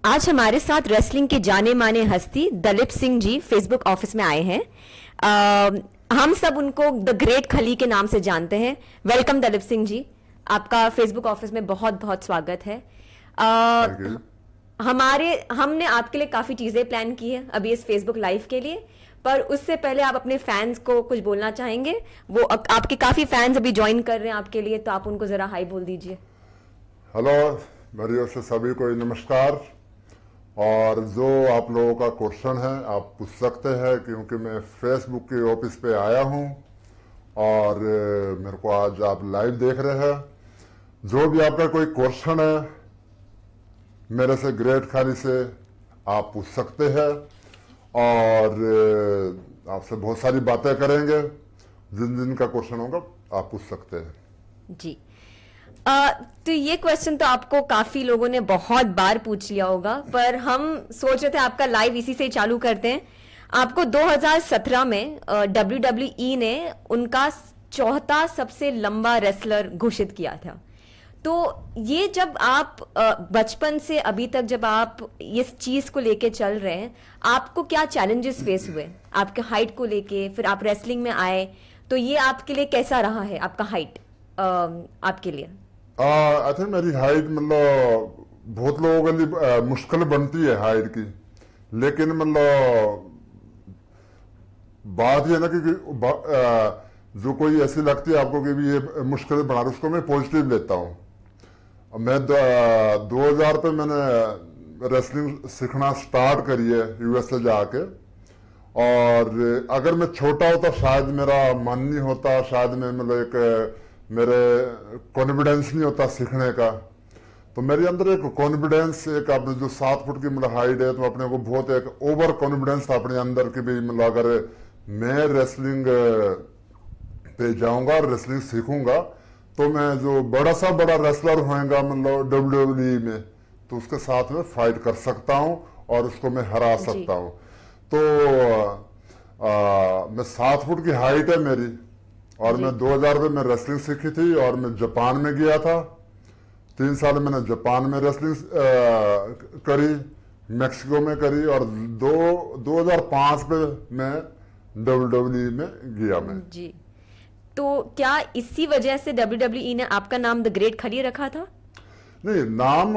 आज हमारे साथ रेसलिंग के जाने माने हस्ती दलीप सिंह जी फेसबुक ऑफिस में आए हैं। हम सब उनको द ग्रेट खली के नाम से जानते हैं। वेलकम दलीप सिंह जी, आपका फेसबुक ऑफिस में बहुत बहुत स्वागत है। Thank you. हमने आपके लिए काफी चीजें प्लान की है अभी इस फेसबुक लाइव के लिए, पर उससे पहले आप अपने फैंस को कुछ बोलना चाहेंगे? वो आपके काफी फैंस अभी ज्वाइन कर रहे हैं आपके लिए, तो आप उनको जरा हाई बोल दीजिए। हेलो, मेरी ओर से सभी को नमस्कार। और जो आप लोगों का क्वेश्चन है आप पूछ सकते हैं, क्योंकि मैं फेसबुक के ऑफिस पे आया हूँ और मेरे को आज आप लाइव देख रहे हैं। जो भी आपका कोई क्वेश्चन है मेरे से ग्रेट खाली से आप पूछ सकते हैं और आपसे बहुत सारी बातें करेंगे। जिन जिन का क्वेश्चन होगा आप पूछ सकते हैं जी। तो ये क्वेश्चन तो आपको काफी लोगों ने बहुत बार पूछ लिया होगा, पर हम सोच रहे थे आपका लाइव इसी से चालू करते हैं। आपको 2017 में WWE ने उनका चौथा सबसे लंबा रेसलर घोषित किया था। तो ये जब आप बचपन से अभी तक जब आप इस चीज को लेके चल रहे हैं, आपको क्या चैलेंजेस फेस हुए आपके हाइट को लेके? फिर आप रेसलिंग में आए, तो ये आपके लिए कैसा रहा है आपका हाइट आपके लिए? आई थिंक मेरी हाइट मतलब बहुत लोगों के लिए मुश्किल बनती है हाइट की, लेकिन मतलब बात ये ना कि जो कोई ऐसी लगती है आपको कि भी ये मुश्किल बना रहा, उसको मैं पॉजिटिव लेता हूँ। मैं 2000 पे मैंने रेसलिंग सीखना स्टार्ट करी है यूएस से जाके, और अगर मैं छोटा होता शायद मेरा मन नहीं होता, शायद मैं मतलब एक मेरे कॉन्फिडेंस नहीं होता सीखने का। तो मेरे अंदर एक कॉन्फिडेंस, एक आपने जो 7 फुट की मतलब हाइट है, तो अपने को बहुत एक ओवर कॉन्फिडेंस था अपने अंदर कि भी मतलब अगर मैं रेसलिंग पे जाऊंगा और रेसलिंग सीखूंगा तो मैं जो बड़ा सा बड़ा रेसलर होएगा मतलब WWE में, तो उसके साथ में फाइट कर सकता हूं और उसको मैं हरा सकता हूं। तो मैं 7 फुट की हाइट है मेरी, और मैं 2000 में रेसलिंग सीखी थी और मैं जापान में गया था। 3 साल मैंने जापान में रेसलिंग करी, मेक्सिको में करी, और 2005 पे मैं WWE में गया मैं। जी। तो क्या इसी वजह से WWE ने आपका नाम द ग्रेट खली रखा था? नहीं, नाम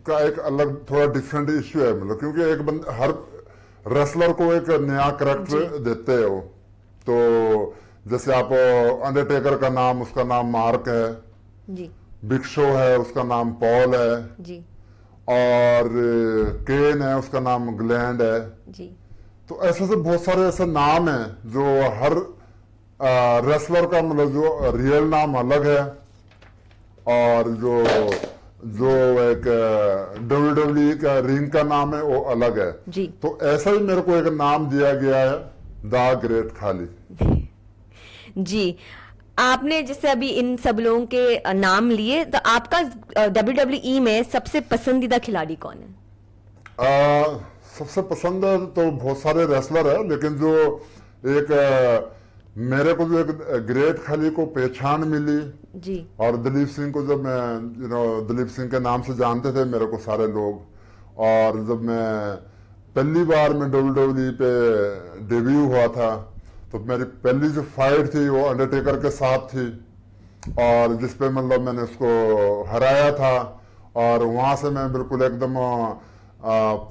का एक अलग थोड़ा डिफरेंट इश्यू है, मतलब क्योंकि एक हर रेसलर को एक नया करेक्टर देते हो। तो जैसे आप अंडरटेकर का नाम, उसका नाम मार्क है जी। बिग शो है, उसका नाम पॉल है जी। और केन है, उसका नाम ग्लैंड है जी। तो ऐसे से बहुत सारे ऐसे नाम हैं जो हर रेसलर का मतलब जो रियल नाम अलग है, और जो जो एक WWE का रिंग का नाम है वो अलग है। जी। तो ऐसा ही मेरे को एक नाम दिया गया है, द ग्रेट खाली। जी। आपने जैसे अभी इन सब लोगों के नाम लिए, तो आपका WWE में सबसे पसंदीदा खिलाड़ी कौन है? सबसे पसंद तो बहुत सारे रेसलर है, लेकिन जो एक मेरे को जो एक ग्रेट खाली को पहचान मिली जी। और दलीप सिंह को जब मैं दलीप सिंह के नाम से जानते थे मेरे को सारे लोग, और जब मैं पहली बार में WWE पे डेब्यू हुआ था तो मेरी पहली जो फाइट थी वो अंडरटेकर के साथ थी, और जिसपे मतलब मैंने उसको हराया था। और वहां से मैं बिल्कुल एकदम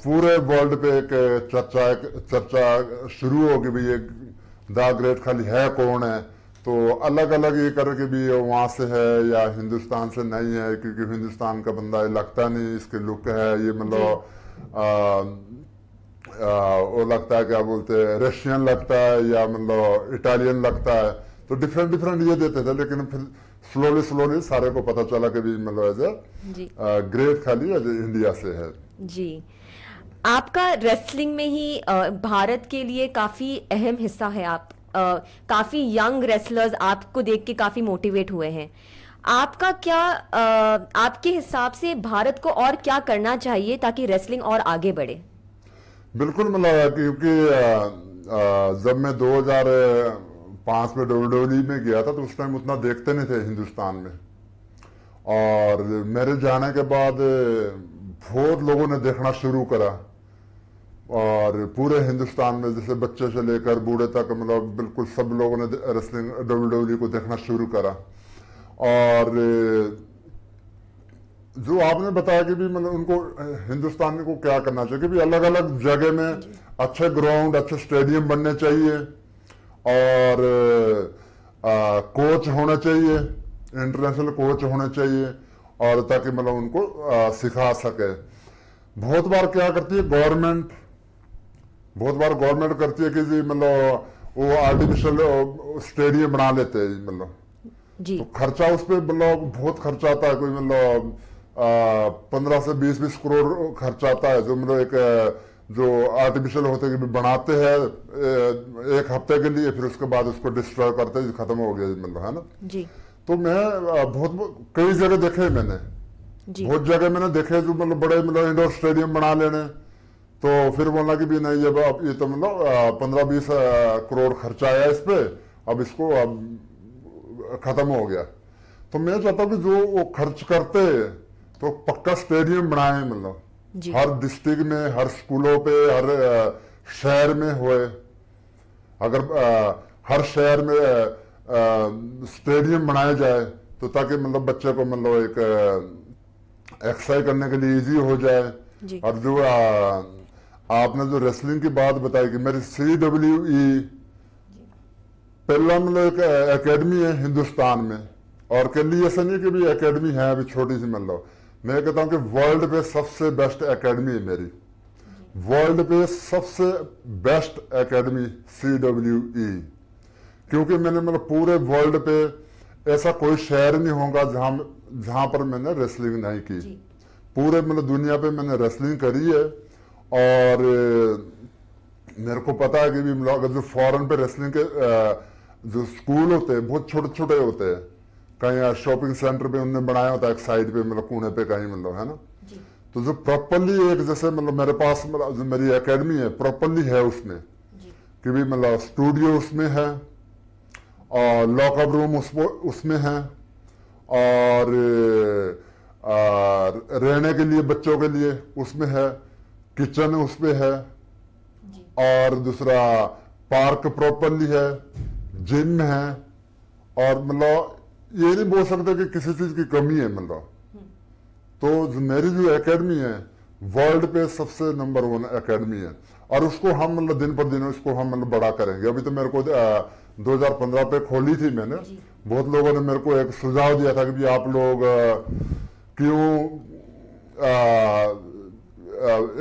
पूरे वर्ल्ड पे एक चर्चा शुरू होगी भाई ये द ग्रेट खाली है कौन है। तो अलग अलग ये करके भी वहां से है या हिंदुस्तान से नहीं है, क्योंकि हिंदुस्तान का बंदा लगता नहीं, इसके लुक है ये मतलब वो लगता है क्या बोलते हैं रशियन लगता है या मतलब इटालियन लगता है। तो डिफरेंट डिफरेंट ये देते थे, लेकिन फिर स्लोली स्लोली सारे को पता चला कि भी मतलब एज ग्रेट खाली एज इंडिया से है। जी। आपका रेसलिंग में ही भारत के लिए काफी अहम हिस्सा है। आप काफी यंग रेसलर्स आपको देख के काफी मोटिवेट हुए हैं। आपका क्या आपके हिसाब से भारत को और क्या करना चाहिए ताकि रेसलिंग और आगे बढ़े? बिल्कुल, मतलब क्योंकि जब मैं 2005 में WWE में गया था तो उस टाइम उतना देखते नहीं थे हिंदुस्तान में, और मेरे जाने के बाद बहुत लोगों ने देखना शुरू करा, और पूरे हिंदुस्तान में जैसे बच्चे से लेकर बूढ़े तक मतलब बिल्कुल सब लोगों ने रेसलिंग WWE को देखना शुरू करा। और जो आपने बताया कि भी मतलब उनको हिंदुस्तान को क्या करना चाहिए कि भी अलग अलग जगह में अच्छे ग्राउंड, अच्छे स्टेडियम बनने चाहिए, और कोच होना चाहिए, इंटरनेशनल कोच होने चाहिए, और ताकि मतलब उनको सिखा सके। बहुत बार क्या करती है गवर्नमेंट, बहुत बार गवर्नमेंट करती है कि जी मतलब वो आर्टिफिशियल स्टेडियम बना लेते हैं मतलब, तो खर्चा उस पर मतलब बहुत खर्चा आता है, कोई मतलब 15 से 20 करोड़ खर्चा आता है, जो मतलब एक जो आर्टिफिशियल होते हैं कि बनाते हैं एक हफ्ते के लिए, फिर उसके बाद उसको डिस्ट्रॉय करते हैं, खत्म हो गया मतलब, है ना जी। तो मैं बहुत कई जगह देखे मैंने, बहुत जगह मैंने देखे जो मतलब बड़े मतलब इंडोर स्टेडियम बना लेने, तो फिर बोलना कि भी नहीं ये तो मतलब 15-20 करोड़ खर्चा आया इस पे, अब इसको अब खत्म हो गया। तो मैं चाहता हूँ कि जो वो खर्च करते तो पक्का स्टेडियम बनाए, मतलब हर डिस्ट्रिक्ट में, हर स्कूलों पे, हर शहर में होए। अगर हर शहर में स्टेडियम बनाया जाए तो ताकि मतलब बच्चे को मतलब एक एक्सरसाइज करने के लिए इजी हो जाए। और जो आपने जो रेसलिंग की बात बताई कि मेरी CWE पहला मतलब एक एकेडमी है हिंदुस्तान में, और के लिए ऐसा नहीं कि भी एकेडमी है अभी छोटी सी, मतलब मैं कहता हूं कि वर्ल्ड पे सबसे बेस्ट एकेडमी है मेरी, वर्ल्ड पे सबसे बेस्ट एकेडमी CWE, क्योंकि मैंने मतलब पूरे वर्ल्ड पे ऐसा कोई शहर नहीं होगा जहां पर मैंने रेसलिंग नहीं की। पूरे मतलब दुनिया पे मैंने रेसलिंग करी है, और मेरे को पता है कि भी मतलब अगर जो फॉरेन पे रेसलिंग के जो स्कूल होते हैं बहुत छोटे छोटे होते हैं, कहीं शॉपिंग सेंटर पे उन्होंने बनाया होता है एक साइड पे मतलब कोने पे कहीं मतलब, है ना, तो जो प्रॉपरली एक जैसे मतलब मेरे पास मतलब जो मेरी एकेडमी है प्रॉपरली है उसमें कि भी मतलब स्टूडियो उसमें है, और लॉकअप रूम उसमें है, और रहने के लिए बच्चों के लिए उसमें है, किचन उसमें है, और दूसरा पार्क प्रॉपरली है, जिम है, और मतलब ये नहीं बोल सकते कि किसी चीज की कमी है मतलब। तो मेरी जो एकेडमी है वर्ल्ड पे सबसे नंबर 1 एकेडमी है, और उसको हम मतलब दिन पर दिन उसको हम मतलब बड़ा करेंगे। अभी तो मेरे को 2015 पे खोली थी मैंने, बहुत लोगों ने मेरे को एक सुझाव दिया था कि भी आप लोग क्यों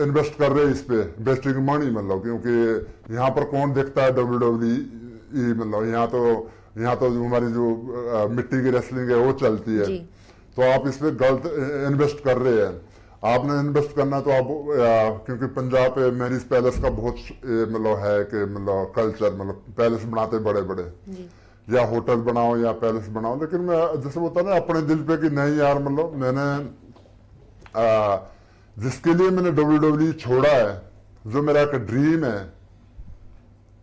इन्वेस्ट कर रहे हैं इस पे, वेस्टिंग मनी मतलब, क्योंकि यहाँ पर कौन देखता है WWE मतलब, यहाँ तो हमारी जो मिट्टी की रेसलिंग है वो चलती है, तो आप इस पे गलत इन्वेस्ट कर रहे हैं। आपने इन्वेस्ट करना तो आप क्योंकि पंजाब पे मैरिज पैलेस का बहुत मतलब है कि मतलब कल्चर, मतलब पैलेस बनाते बड़े बड़े, या होटल बनाओ या पैलेस बनाओ, लेकिन मैं जैसे बोलता ना अपने दिल पे कि नहीं यार मतलब मैंने जिसके लिए मैंने WWE छोड़ा है, जो मेरा एक ड्रीम है,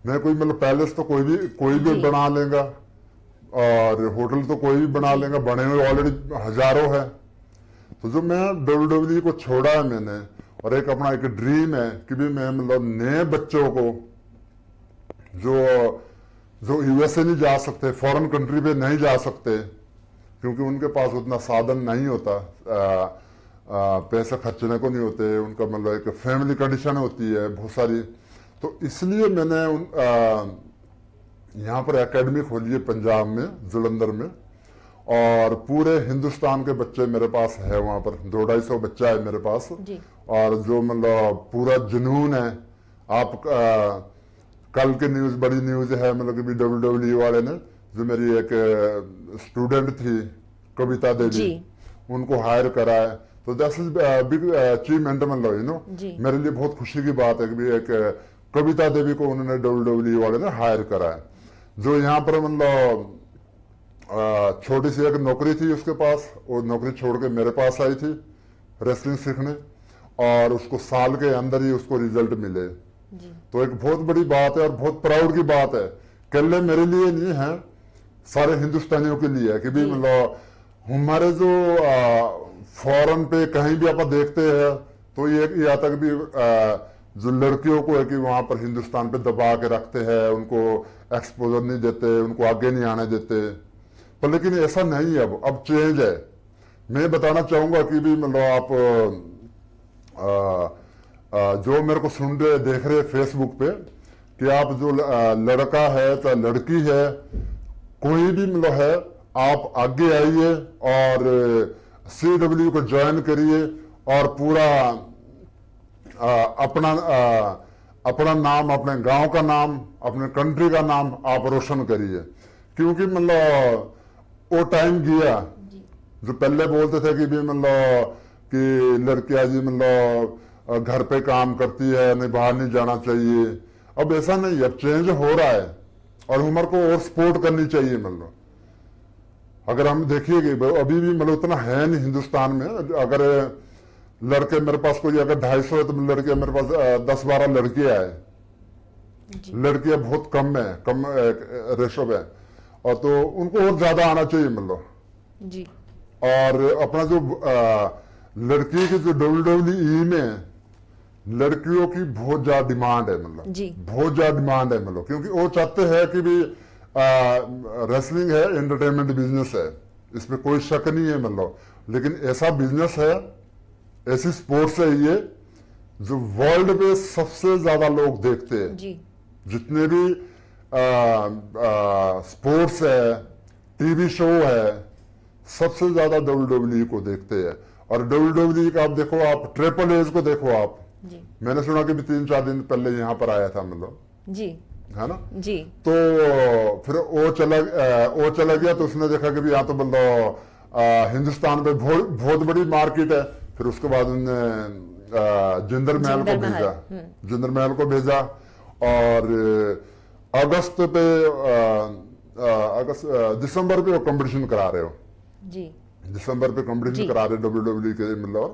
मैं कोई मतलब पैलेस तो कोई भी बना लेगा, और होटल तो कोई भी बना लेगा, बने हुए ऑलरेडी हजारों है। तो जो मैं WWE को छोड़ा है मैंने, और एक अपना एक ड्रीम है कि भी मैं मतलब नए बच्चों को जो USA नहीं जा सकते, फॉरेन कंट्री पे नहीं जा सकते, क्योंकि उनके पास उतना साधन नहीं होता, पैसे खर्चने को नहीं होते, उनका मतलब एक फैमिली कंडीशन होती है बहुत सारी, तो इसलिए मैंने यहाँ पर एकेडमी खोली है पंजाब में, जलंधर में, और पूरे हिंदुस्तान के बच्चे मेरे पास है वहाँ पर, 200-250 बच्चा है मेरे पास, और जो मतलब पूरा जुनून है। आप कल की न्यूज, बड़ी न्यूज है मतलब कि WWE वाले ने जो मेरी एक स्टूडेंट थी कविता देवी, उनको हायर करा है, तो दैट्स बिग अचीवमेंट मतलब, यू नो, मेरे लिए बहुत खुशी की बात है कि भी एक कविता देवी को उन्होंने WWE वाले ने हायर करा है, जो यहाँ पर मतलब छोटी सी एक नौकरी थी उसके पास, वो नौकरी छोड़ के मेरे पास आई थी रेसलिंग सीखने, और उसको साल के अंदर ही उसको रिजल्ट मिले। तो एक बहुत बड़ी बात है और बहुत प्राउड की बात है, केवल मेरे लिए नहीं है, सारे हिंदुस्तानियों के लिए है कि भी मतलब हमारे जो फॉरेन पे कहीं भी आप देखते हैं तो ये यहाँ तक भी जो लड़कियों को है कि वहां पर हिंदुस्तान पे दबा के रखते हैं, उनको एक्सपोजर नहीं देते, उनको आगे नहीं आने देते। पर लेकिन ऐसा नहीं है, अब चेंज है। मैं बताना चाहूंगा कि भी मतलब आप जो मेरे को सुन रहे देख रहे फेसबुक पे, कि आप जो लड़का है चाहे लड़की है, कोई भी मतलब है, आप आगे आइए और CW को ज्वाइन करिए और पूरा अपना नाम, अपने गांव का नाम, अपने कंट्री का नाम आप रोशन करिए। क्योंकि मतलब वो टाइम गया जो पहले बोलते थे कि भी मतलब कि लड़कियां जी मतलब घर पे काम करती है, नहीं बाहर नहीं जाना चाहिए। अब ऐसा नहीं है, अब चेंज हो रहा है और उम्र को और सपोर्ट करनी चाहिए। मतलब अगर हम देखिए कि अभी भी मतलब उतना है नहीं हिंदुस्तान में। अगर लड़के मेरे पास कोई अगर 250 है तो लड़के मेरे पास 10-12 लड़कियां है, लड़कियां बहुत कम है, कम रेशो में, और तो उनको और ज्यादा आना चाहिए मतलब जी। और अपना जो लड़की की जो WWE में लड़कियों की बहुत ज्यादा डिमांड है, मतलब बहुत ज्यादा डिमांड है, मतलब क्योंकि वो चाहते हैं कि भी रेसलिंग है, एंटरटेनमेंट बिजनेस है, इसमें कोई शक नहीं है मतलब। लेकिन ऐसा बिजनेस है, ऐसी स्पोर्ट्स है ये जो वर्ल्ड पे सबसे ज्यादा लोग देखते हैं जी। जितने भी स्पोर्ट्स है, टीवी शो है, सबसे ज्यादा WWE को देखते हैं। और WWE का आप देखो, आप ट्रिपल एज को देखो आप जी। मैंने सुना कि भी 3-4 दिन पहले यहाँ पर आया था मतलब जी, है ना जी। तो फिर वो चला गया तो उसने देखा कि भी यहाँ तो मतलब हिंदुस्तान पे बहुत बड़ी मार्केट है। फिर उसके बाद उन्होंने जिंदर महल को भेजा, जिंदर महल को भेजा और दिसंबर पे वो कंपटीशन करा रहे हो जी, दिसंबर पे कंपटीशन करा रहे WWE के मतलब।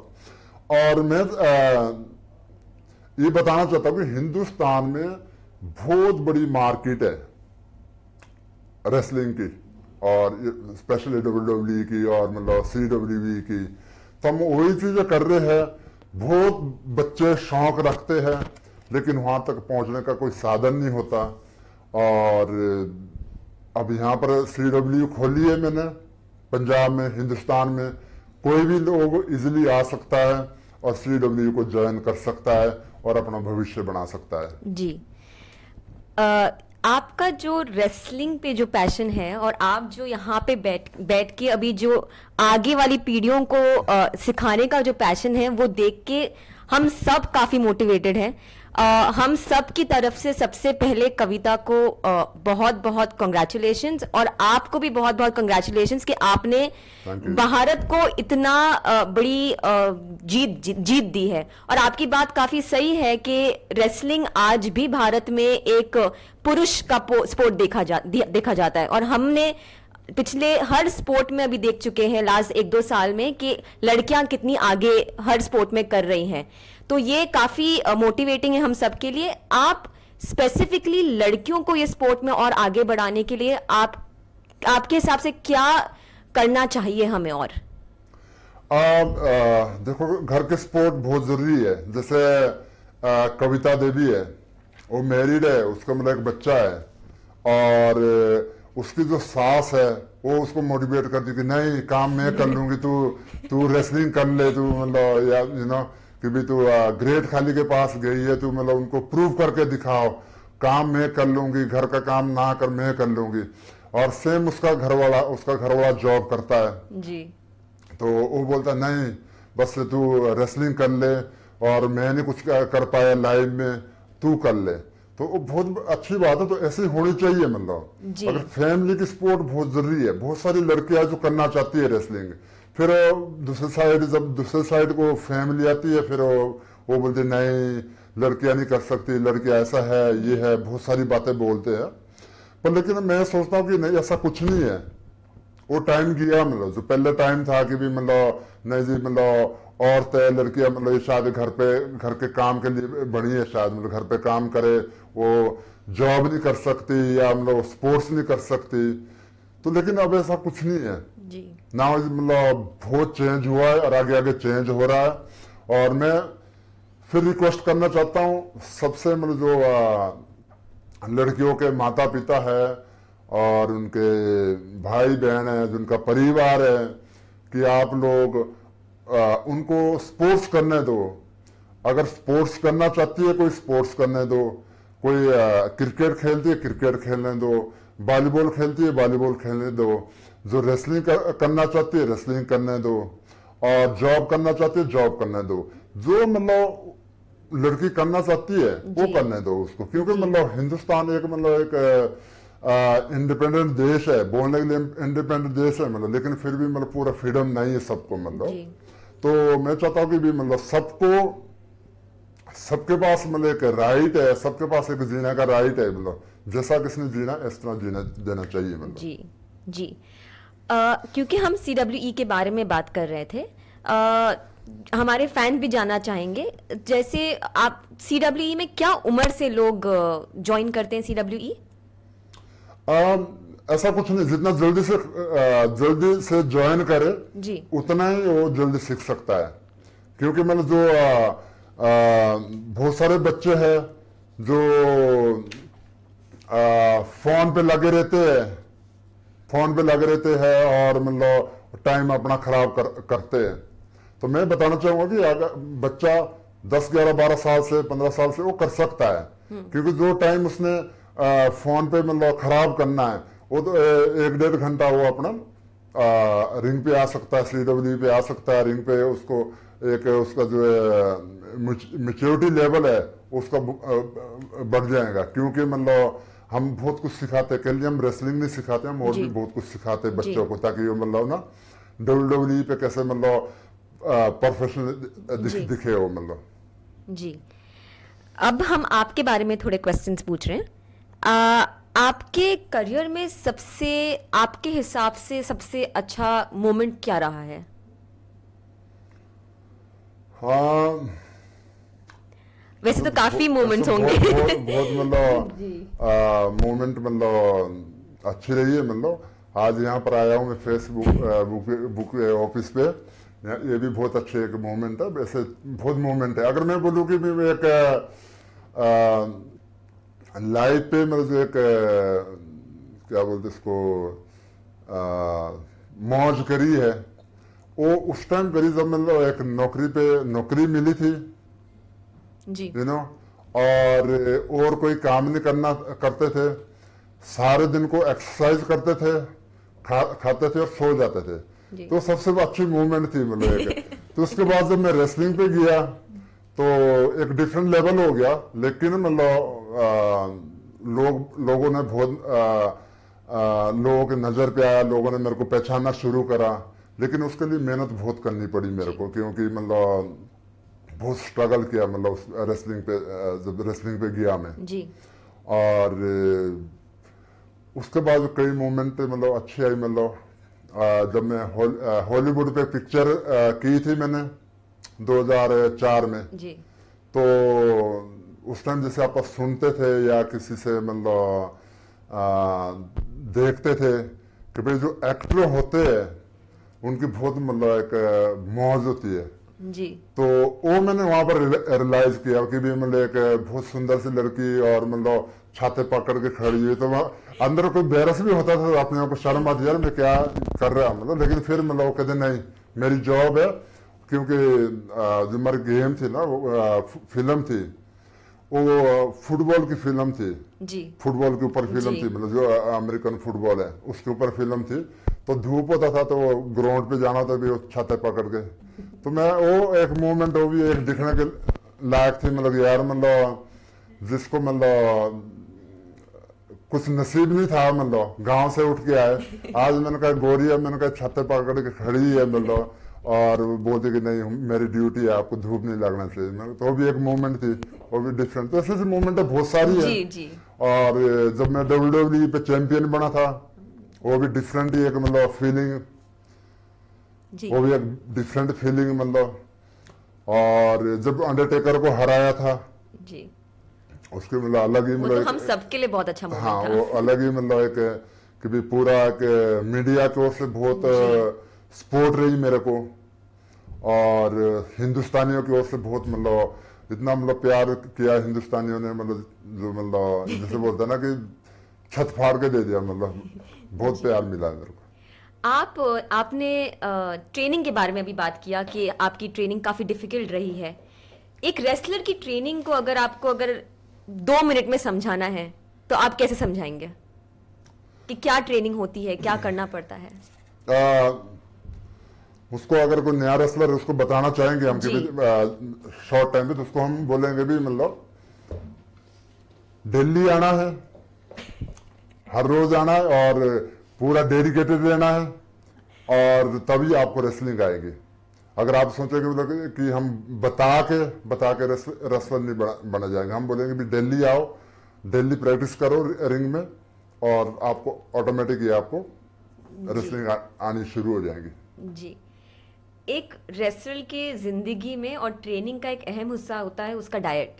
और मैं ये बताना चाहता हूँ कि हिंदुस्तान में बहुत बड़ी मार्केट है रेसलिंग की, और स्पेशली WWE की और मतलब CWE की। तो हम वही चीजें कर रहे हैं। बहुत बच्चे शौक रखते हैं लेकिन वहां तक पहुंचने का कोई साधन नहीं होता। और अब यहाँ पर CW खोली है मैंने पंजाब में, हिंदुस्तान में। कोई भी लोग इजिली आ सकता है और CW को ज्वाइन कर सकता है और अपना भविष्य बना सकता है जी। आपका जो रेसलिंग पे जो पैशन है और आप जो यहाँ पे बैठ के अभी जो आगे वाली पीढ़ियों को सिखाने का जो पैशन है, वो देख के हम सब काफी मोटिवेटेड हैं। हम सब की तरफ से सबसे पहले कविता को बहुत बहुत कंग्रेचुलेशंस, और आपको भी बहुत बहुत कंग्रेचुलेशंस कि आपने भारत को इतना बड़ी जीत दी है। और आपकी बात काफी सही है कि रेसलिंग आज भी भारत में एक पुरुष का स्पोर्ट देखा जाता है। और हमने पिछले हर स्पोर्ट में अभी देख चुके हैं लास्ट 1-2 साल में कि लड़कियां कितनी आगे हर स्पोर्ट में कर रही हैं। तो ये काफी मोटिवेटिंग है हम सब के लिए। आप स्पेसिफिकली लड़कियों को ये स्पोर्ट में और आगे बढ़ाने के लिए आपके हिसाब से क्या करना चाहिए हमें? और देखो, घर के स्पोर्ट बहुत जरूरी है। जैसे कविता देवी है, वो मैरिड है, उसका मतलब एक बच्चा है, और उसकी जो सास है वो उसको मोटिवेट करती कि नहीं काम मैं कर लूंगी, तू रेसलिंग कर ले, तू मतलब यू नो कि भी तू ग्रेट खाली के पास गई है, तू मतलब उनको प्रूव करके दिखाओ, काम मैं कर लूंगी, घर का काम ना कर मैं कर लूंगी। और सेम उसका घर वाला जॉब करता है जी। तो वो बोलता नहीं बस तू रेसलिंग कर ले और मैं नहीं कुछ कर पाया लाइफ में, तू कर ले। तो वो बहुत अच्छी बात है, तो ऐसी होनी चाहिए मतलब। अगर फैमिली की सपोर्ट बहुत जरूरी है। बहुत सारी लड़कियां जो करना चाहती है रेसलिंग, फिर जब दूसरे साइड को फैमिली आती है, फिर वो बोलते नहीं लड़कियां नहीं कर सकती, लड़कियां ऐसा है, ये है, बहुत सारी बातें बोलते हैं। पर लेकिन मैं सोचता हूँ कि नहीं, ऐसा कुछ नहीं है। वो टाइम गया, मतलब जो पहले टाइम था कि भी मतलब नहीं जी मतलब औरतें लड़कियां मतलब शायद घर के काम के लिए बनी है, शायद मतलब घर पे काम करे, वो जॉब नहीं कर सकती या मतलब स्पोर्ट्स नहीं कर सकती। तो लेकिन अब ऐसा कुछ नहीं है जी। ना मतलब बहुत चेंज हुआ है और आगे आगे चेंज हो रहा है। और मैं फिर रिक्वेस्ट करना चाहता हूँ सबसे, मतलब जो लड़कियों के माता पिता है और उनके भाई बहन है, जिनका परिवार है, कि आप लोग उनको स्पोर्ट्स करने दो। अगर स्पोर्ट्स करना चाहती है कोई, स्पोर्ट्स करने दो। कोई क्रिकेट खेलती है, क्रिकेट खेलने दो। वॉलीबॉल खेलती है, वॉलीबॉल खेलने दो। जो रेसलिंग करना चाहती है, रेसलिंग करने दो। और जॉब करना चाहती है, जॉब करने दो। जो मतलब लड़की करना चाहती है वो करने दो उसको, क्योंकि मतलब हिंदुस्तान एक मतलब एक इंडिपेंडेंट देश है, बोलने के लिए इंडिपेंडेंट देश है मतलब, लेकिन फिर भी मतलब पूरा फ्रीडम नहीं है सबको मतलब। तो मैं चाहता हूँ कि भी मतलब सबको, सबके पास मतलब एक राइट है, सबके पास एक जीने का राइट है, मतलब जैसा किसने जीना इस तरह जीना देना चाहिए मतलब। जी जी। क्योंकि हम CWE के बारे में बात कर रहे थे, हमारे फैन भी जानना चाहेंगे, जैसे आप CWE में क्या उम्र से लोग ज्वाइन करते हैं CWE? ऐसा कुछ नहीं, जितना जल्दी से ज्वाइन करे जी, उतना ही वो जल्दी सीख सकता है। क्योंकि मतलब जो बहुत सारे बच्चे हैं जो फोन पे लगे रहते हैं और मतलब टाइम अपना खराब करते हैं। तो मैं बताना चाहूंगा कि अगर बच्चा 10, 11, 12 साल से 15 साल से वो कर सकता है, क्योंकि जो टाइम उसने फोन पे मतलब खराब करना है वो तो 1-1.5 घंटा वो अपना रिंग पे आ सकता है, CWE पे आ सकता है। रिंग पे उसको एक उसका जो मैच्योरिटी लेवल है उसका बढ़ जाएगा। क्योंकि मतलब हम बहुत कुछ सिखाते हैं, केवल हम रेसलिंग नहीं सिखाते, हम और भी बहुत कुछ सिखाते हैं बच्चों को, ताकि वो मतलब ना WWE पे कैसे मतलब प्रोफेशनल दिखे हो मतलब। जी। अब हम आपके बारे में थोड़े क्वेश्चंस पूछ रहे हैं। आपके करियर में सबसे, आपके हिसाब से सबसे अच्छा मोमेंट क्या रहा है? हाँ, वैसे तो काफी मोमेंट्स होंगे। बहुत मतलब मोमेंट मतलब अच्छी रही है मतलब। आज यहाँ पर आया हूँ मैं फेसबुक ऑफिस पे, ये भी बहुत अच्छे एक मोमेंट है। वैसे बहुत मोमेंट है। अगर मैं बोलूँ कि मैं एक लाइफ पे मतलब एक क्या बोलते इसको मौज करी है, वो उस टाइम करी जब मतलब एक नौकरी मिली थी जी, यू नो, और कोई काम नहीं करते थे। सारे दिन को एक्सरसाइज करते थे, खाते थे और सो जाते थे। तो सबसे अच्छी मूवमेंट थी मतलब एक। तो उसके बाद जब मैं रेसलिंग पे गया तो एक डिफरेंट लेवल हो गया, लेकिन मतलब लोगों ने बहुत लोगों के नजर पे आया, लोगों ने मेरे को पहचानना शुरू करा। लेकिन उसके लिए मेहनत बहुत करनी पड़ी मेरे को, क्योंकि मतलब बहुत स्ट्रगल किया मतलब रेसलिंग पे, जब रेसलिंग पे गया मैं जी। और उसके बाद कई मोमेंट मतलब अच्छी आई मतलब। जब मैं हॉलीवुड पे पिक्चर की थी मैंने 2004 में जी, तो उस टाइम जैसे आप सुनते थे या किसी से मतलब देखते थे कि भाई जो एक्टर होते हैं उनकी बहुत मतलब एक मौज होती है जी। तो वो मैंने वहां पर रियलाइज किया कि भी मतलब एक बहुत सुंदर सी लड़की और मतलब छाते पकड़ के खड़ी हुई, तो वहाँ अंदर कोई बैरस भी होता था, अपने आप को शर्म आती यार मैं क्या कर रहा हूँ मतलब। लेकिन फिर मतलब वो कहते नहीं मेरी जॉब है, क्योंकि जो हमारी गेम थी ना वो फिल्म थी, वो फुटबॉल की फिल्म थी जी, फुटबॉल के ऊपर फिल्म थी, मतलब जो अमेरिकन फुटबॉल है उसके ऊपर फिल्म थी। तो धूप होता था तो ग्राउंड पे जाना था भी वो छाते पकड़ के। तो मैं वो एक मोमेंट वो भी एक दिखने के लायक थी मतलब यार, मतलब जिसको मतलब कुछ नसीब नहीं था, मतलब गांव से उठ के आए, आज मैंने कहा गोरी है, मैंने कहा छाते पकड़ के खड़ी है मतलब, और बोलते कि नहीं मेरी ड्यूटी है, आपको धूप नहीं लगना चाहिए। तो वो भी एक मोमेंट थी, वो भी डिफरेंट। तो ऐसे मोमेंट बहुत सारी है। जी, जी। और जब मैं WWE पे चैंपियन बना था वो भी डिफरेंट ही एक मतलब फीलिंग, वो भी एक डिफरेंट फीलिंग मतलब। और जब अंडरटेकर को हराया था जी, उसके मतलब अलग ही मतलब तो हम सबके लिए बहुत अच्छा मोमेंट हाँ था। वो अलग ही मतलब एक कि भी पूरा एक मीडिया की ओर से बहुत सपोर्ट रही मेरे को, और हिंदुस्तानियों की ओर से बहुत मतलब इतना मतलब प्यार किया हिंदुस्तानियों ने, मतलब जो मतलब जैसे बोलते हैं ना कि छत फाड़ के दे दिया, मतलब बहुत प्यार मिला है मेरे को। आपने ट्रेनिंग के बारे में अभी बात किया कि आपकी ट्रेनिंग काफी डिफिकल्ट रही है। एक रेसलर की ट्रेनिंग को अगर 2 मिनट में समझाना है तो आप कैसे समझाएंगे कि क्या ट्रेनिंग होती है, क्या करना पड़ता है? उसको अगर कोई नया रेसलर उसको बताना चाहेंगे हम कि शॉर्ट टाइम पे, तो उसको हम बोलेंगे भी मतलब दिल्ली आना है, हर रोज आना है और पूरा डेडिकेटेड रहना है, और तभी आपको रेसलिंग आएगी। अगर आप सोचेंगे मतलब कि हम बता के रेसलर नहीं बना जाएंगे। हम बोलेंगे भी दिल्ली आओ, दिल्ली प्रैक्टिस करो रिंग में, और आपको ऑटोमेटिक आपको रेसलिंग आनी शुरू हो जाएगी। जी, एक रेसलर के जिंदगी में और ट्रेनिंग का एक अहम हिस्सा होता है उसका डाइट।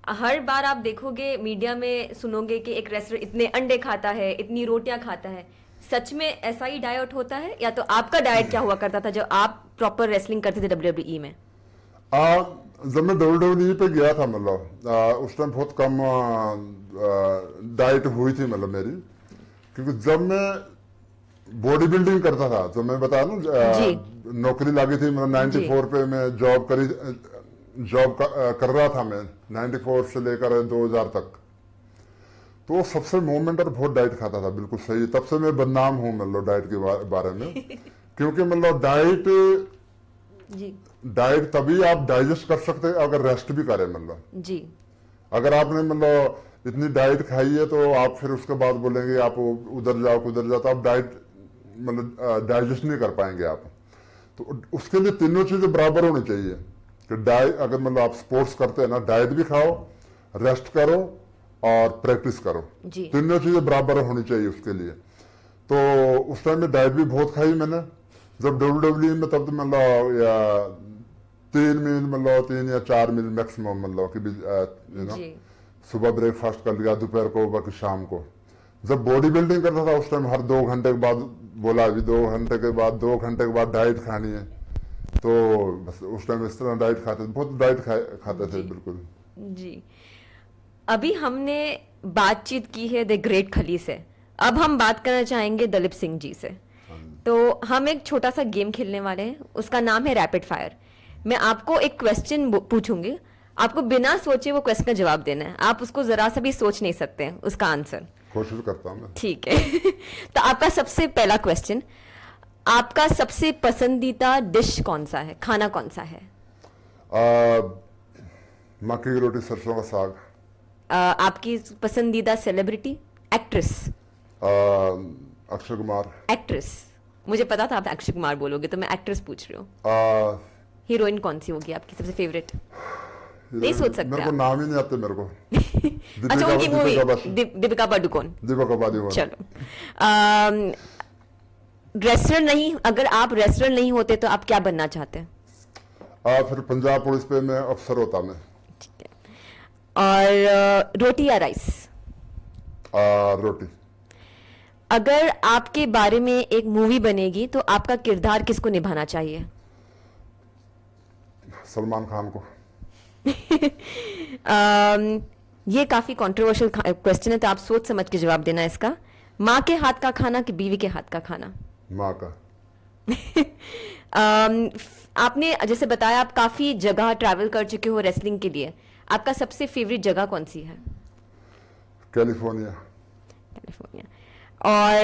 हर बार आप देखोगे, मीडिया में सुनोगे कि एक रेसलर इतने अंडे खाता है, इतनी रोटियां खाता है। सच में ऐसा ही डाइट होता है, या तो आपका डाइट क्या हुआ करता था जब आप प्रॉपर रेसलिंग करते थे WWE में? जब मैं WWE पे गया था, मतलब उस टाइम बहुत कम डाइट हुई थी मतलब मेरी, क्योंकि जब मैं बॉडी बिल्डिंग करता था, तो मैं बता दूं नौकरी लगी थी, मतलब 94 पे मैं जॉब कर रहा था मैं, 94 से लेकर 2000 तक। तो सबसे मोमेंट और बहुत डाइट खाता था, बिल्कुल सही। तब से मैं बदनाम हूँ मतलब डाइट के बारे में क्योंकि मतलब डाइट तभी आप डाइजेस्ट कर सकते हैं अगर रेस्ट भी करें। मतलब जी, अगर आपने मतलब इतनी डाइट खाई है तो आप फिर उसके बाद बोलेंगे आप उधर जाओ, तो आप डाइट मतलब डाइजेस्ट नहीं कर पाएंगे आप। तो उसके लिए तीनों चीजें बराबर होनी चाहिए कि डाइट, अगर मतलब आप स्पोर्ट्स करते हैं ना, डाइट भी खाओ, रेस्ट करो और प्रैक्टिस करो, तीनों चीजें बराबर होनी चाहिए उसके लिए। तो उस टाइम में डाइट भी बहुत खाई मैंने जब WWE में, तब तो मतलब या 3 मील मतलब 3 या 4 मील मैक्सिमम, मतलब कि सुबह ब्रेकफास्ट कर लिया, दोपहर को, बाकी शाम को। जब बॉडी बिल्डिंग करता था उस टाइम हर 2 घंटे के बाद बोला, अभी 2 घंटे के बाद डाइट खानी है, तो बस उस टाइम इस तरह डाइट खाते थे, बहुत डाइट खाते थे बिल्कुल। जी, अभी हमने बातचीत की है द ग्रेट खली से, अब हम बात करना चाहेंगे दलीप सिंह जी से। तो हम एक छोटा सा गेम खेलने वाले हैं, उसका नाम है रैपिड फायर। मैं आपको एक क्वेश्चन पूछूंगी, आपको बिना सोचे वो क्वेश्चन का जवाब देना है। आप उसको जरा सा भी सोच नहीं सकते हैं उसका आंसर। कोशिश करता हूं मैं। ठीक है तो आपका सबसे पहला क्वेश्चन, आपका सबसे पसंदीदा डिश कौन सा है, खाना कौन सा है? मक्की की रोटी, सरसों का साग। आपकी पसंदीदा celebrity, actress? Akshay Kumar. Actress, मुझे पता था आप अक्षय कुमार बोलोगे, तो मैं एक्ट्रेस पूछ रही हूँ। हीरोइन कौन सी होगी आपकी सबसे फेवरेट? नहीं सोच सकते मेरे को नाम ही नहीं आते मेरे को। अच्छा, उनकी मूवी दीपिका पादुकोण। चलो, रेसलर नहीं, अगर आप रेसलर नहीं होते तो आप क्या बनना चाहते हैं? फिर पंजाब पुलिस पे मैं अफसर होता मैं। ठीक है। और रोटी या राइस? रोटी। अगर आपके बारे में एक मूवी बनेगी तो आपका किरदार किसको निभाना चाहिए? सलमान खान को। ये काफी कंट्रोवर्शियल क्वेश्चन है, तो आप सोच समझ के जवाब देना इसका। माँ के हाथ का खाना कि बीवी के हाथ का खाना? माँ का। आपने जैसे बताया आप काफी जगह ट्रैवल कर चुके हो रेसलिंग के लिए, आपका सबसे फेवरेट जगह कौन सी है? कैलिफोर्निया। कैलिफोर्निया। और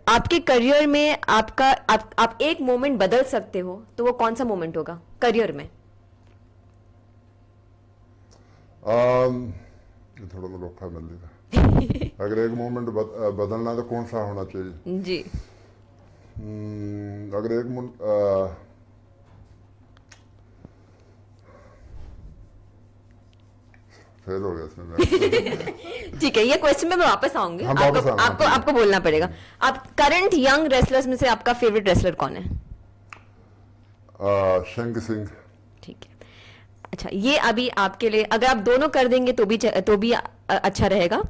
आपके करियर में आप एक मोमेंट बदल सकते हो तो वो कौन सा मोमेंट होगा करियर में? थोड़ा सा रोका मिल लेगा। अगर एक मोमेंट बदलना तो कौन सा होना चाहिए? जी, अगर एक फेल हो गया इसमें। ठीक है, ये क्वेश्चन में मैं वापस आऊंगी। आपको बोलना पड़ेगा। आप करंट यंग रेसलर्स में से आपका फेवरेट रेसलर कौन है? शंकर सिंह। ठीक है। अच्छा, ये अभी आपके लिए अगर आप दोनों कर देंगे तो भी अच्छा रहेगा।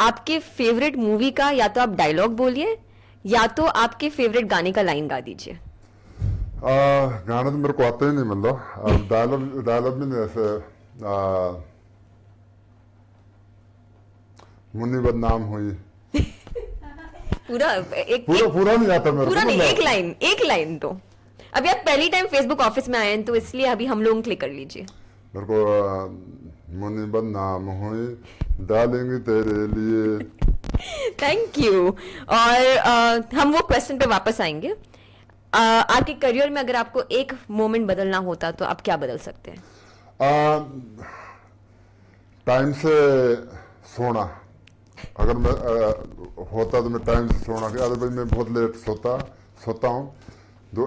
आपके फेवरेट मूवी का या तो आप डायलॉग बोलिए या तो आपके फेवरेट गाने का लाइन गा दीजिए। गाना तो मेरे को आता ही नहीं, मतलब डायलॉग भी नहीं, ऐसे मुन्नी बदनाम हुई। पूरा पूरा नहीं आता मेरे पूरा को, नहीं, मतलब एक लाइन तो। अभी आप पहली टाइम फेसबुक ऑफिस में आए हैं तो इसलिए अभी हम लोग क्लिक कर लीजिए। मेरे को मुन्नी बदनाम हुई डालेंगे तेरे लिए। Thank you. और हम वो क्वेश्चन पे वापस आएंगे। आपके करियर में अगर आपको एक मोमेंट बदलना होता तो आप क्या बदल सकते हैं? टाइम से सोना। अगर मैं होता तो मैं टाइम से सोना, अदरवाइज मैं बहुत लेट सोता हूँ। दो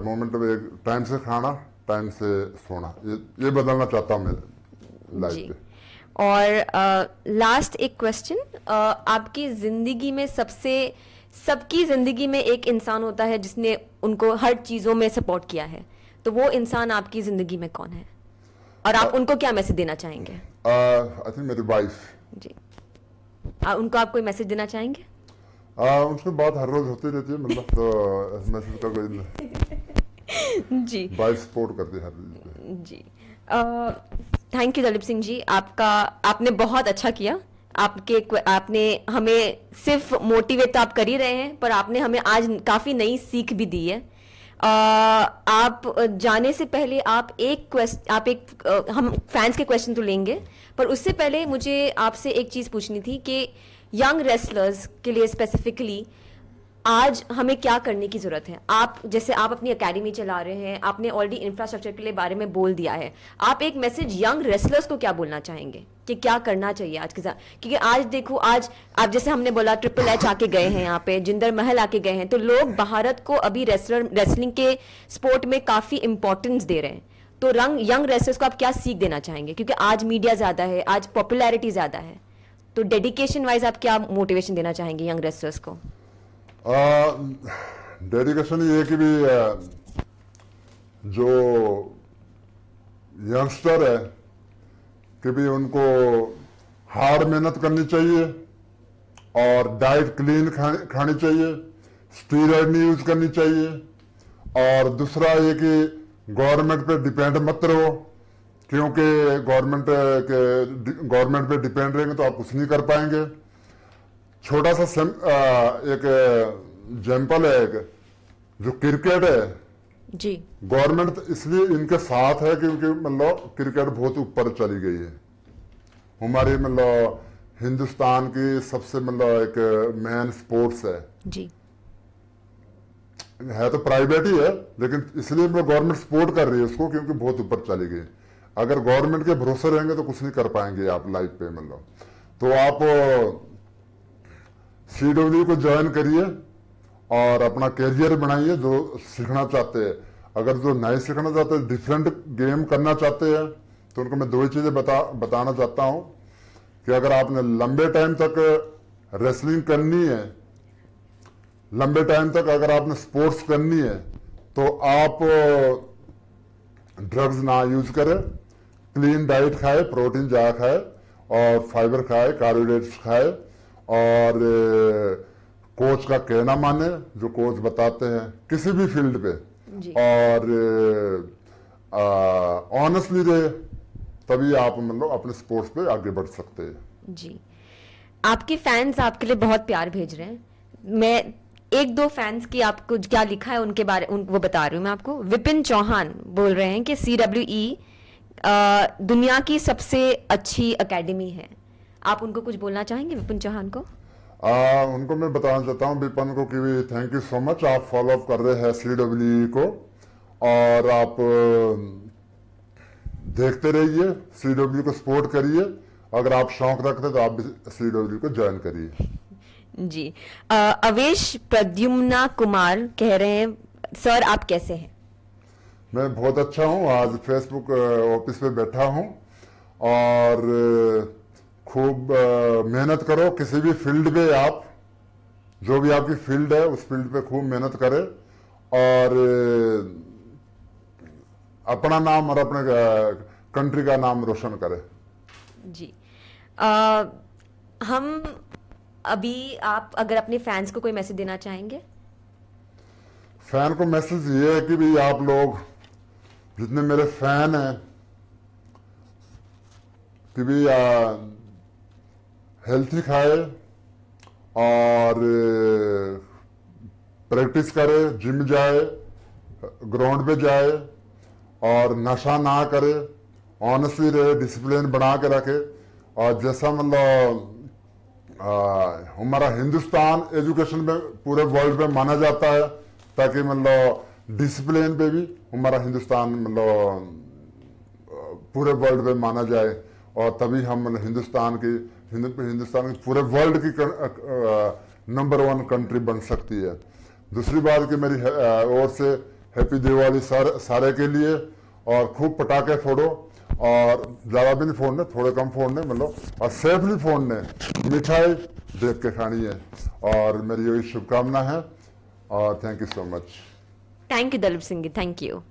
मोमेंट में टाइम से खाना, टाइम से सोना, ये बदलना चाहता हूँ मेरे लाइफ पे। और लास्ट एक क्वेश्चन, आपकी जिंदगी में सबकी जिंदगी में एक इंसान होता है जिसने उनको हर चीजों में सपोर्ट किया है, तो वो इंसान आपकी जिंदगी में कौन है और आप उनको क्या मैसेज देना चाहेंगे? आई थिंक मेरी वाइफ जी। उनको आप कोई मैसेज देना चाहेंगे? उनसे बात हर रोज होती रहती है, मतलब तो मैसेज का कोई जी। वाइफ सपोर्ट करती है हर चीज जी। थैंक यू दलीप सिंह जी, आपने बहुत अच्छा किया। आपने हमें सिर्फ मोटिवेट तो आप कर ही रहे हैं, पर आपने हमें आज काफी नई सीख भी दी है। आप जाने से पहले हम फैंस के क्वेश्चन तो लेंगे, पर उससे पहले मुझे आपसे एक चीज पूछनी थी कि यंग रेसलर्स के लिए स्पेसिफिकली आज हमें क्या करने की जरूरत है? आप अपनी एकेडमी चला रहे हैं, आपने ऑलरेडी इंफ्रास्ट्रक्चर के लिए बारे में बोल दिया है, आप एक मैसेज यंग रेसलर्स को क्या बोलना चाहेंगे कि क्या करना चाहिए आज के साथ? क्योंकि आज देखो, आज आप जैसे हमने बोला ट्रिपल एच आके गए हैं, यहाँ पे जिंदर महल आके गए हैं, तो लोग भारत को अभी रेसलिंग के स्पोर्ट में काफी इंपॉर्टेंस दे रहे हैं। तो यंग रेसलर्स को आप क्या सीख देना चाहेंगे? क्योंकि आज मीडिया ज्यादा है, आज पॉपुलैरिटी ज्यादा है, तो डेडिकेशन वाइज आप क्या मोटिवेशन देना चाहेंगे यंग रेसलर्स को? डेडिकेशन ये कि भी जो यंगस्टर है कि भी उनको हार्ड मेहनत करनी चाहिए और डाइट क्लीन खानी चाहिए, स्टीरॉइड नहीं यूज करनी चाहिए। और दूसरा ये कि गवर्नमेंट पे डिपेंड मत रहो, क्योंकि गवर्नमेंट पे डिपेंड रहेंगे तो आप कुछ नहीं कर पाएंगे। छोटा सा एक एग्जाम्पल है, एक जो क्रिकेट है जी, गवर्नमेंट इसलिए इनके साथ है क्योंकि मतलब क्रिकेट बहुत ऊपर चली गई है। हमारी मतलब हिंदुस्तान की सबसे मतलब एक मेन स्पोर्ट्स है जी। है तो प्राइवेट ही है, लेकिन इसलिए गवर्नमेंट सपोर्ट कर रही है उसको क्योंकि बहुत ऊपर चली गई। अगर गवर्नमेंट के भरोसे रहेंगे तो कुछ नहीं कर पाएंगे आप लाइफ पे। मतलब तो आप CW को ज्वाइन करिए और अपना कैरियर बनाइए जो सीखना चाहते हैं। अगर जो नए सीखना चाहते हैं, डिफरेंट गेम करना चाहते हैं, तो उनको मैं दो ही चीजें बताना चाहता हूं कि अगर आपने लंबे टाइम तक रेसलिंग करनी है, लंबे टाइम तक अगर आपने स्पोर्ट्स करनी है, तो आप ड्रग्स ना यूज करें, क्लीन डाइट खाए, प्रोटीन ज्यादा खाए और फाइबर खाए, कार्बोहाइड्रेट्स खाए और कोच का कहना माने, जो कोच बताते हैं किसी भी फील्ड पे, और ऑनेस्टली रहे, तभी आप मतलब अपने स्पोर्ट्स पे आगे बढ़ सकते हैं। जी, आपके फैंस आपके लिए बहुत प्यार भेज रहे हैं। मैं एक दो फैंस की आपको क्या लिखा है उनके बारे वो बता रही हूँ मैं आपको। विपिन चौहान बोल रहे हैं कि CWE दुनिया की सबसे अच्छी एकेडमी है। आप उनको कुछ बोलना चाहेंगे विपिन चौहान को? उनको मैं बताना चाहता हूँ विपिन को कि थैंक यू सो मच, आप फॉलो अप कर रहे हैं CWE को और आप देखते रहिए, CWE को सपोर्ट करिए। अगर आप शौक रखते तो आप भी CWE को ज्वाइन करिए। जी। अवेश प्रद्युम्ना कुमार कह रहे हैं, सर आप कैसे हैं? मैं बहुत अच्छा हूँ। आज फेसबुक ऑफिस पे बैठा हूँ और खूब मेहनत करो किसी भी फील्ड पे। आप जो भी आपकी फील्ड है उस फील्ड पे खूब मेहनत करें और अपना नाम और अपने कंट्री का नाम रोशन करें। जी। हम अभी आप अगर अपने फैंस को कोई मैसेज देना चाहेंगे? फैन को मैसेज ये है कि भी आप लोग जितने मेरे फैन हैं कि भी हेल्थी खाए और प्रैक्टिस करे, जिम जाए, ग्राउंड पे जाए और नशा ना करे, ऑनेस्टली रहे, डिसिप्लिन बना के रखे। और जैसा मतलब हमारा हिंदुस्तान एजुकेशन में पूरे वर्ल्ड में माना जाता है, ताकि मतलब डिसिप्लिन पे भी हमारा हिंदुस्तान मतलब पूरे वर्ल्ड में माना जाए, और तभी हम मतलब हिंदुस्तान की पूरे वर्ल्ड की नंबर 1 कंट्री बन सकती है। दूसरी बात कि मेरी ओर से हैप्पी दिवाली सारे के लिए, और खूब पटाखे फोड़ो, और ज़्यादा भी नहीं फोड़ने, थोड़े कम फोड़ने मतलब, और सेफली फोड़ने, मिठाई देख के खानी है। और मेरी यही शुभकामना है, और thank you so much. Thank you Dalip Singh ji, thank you.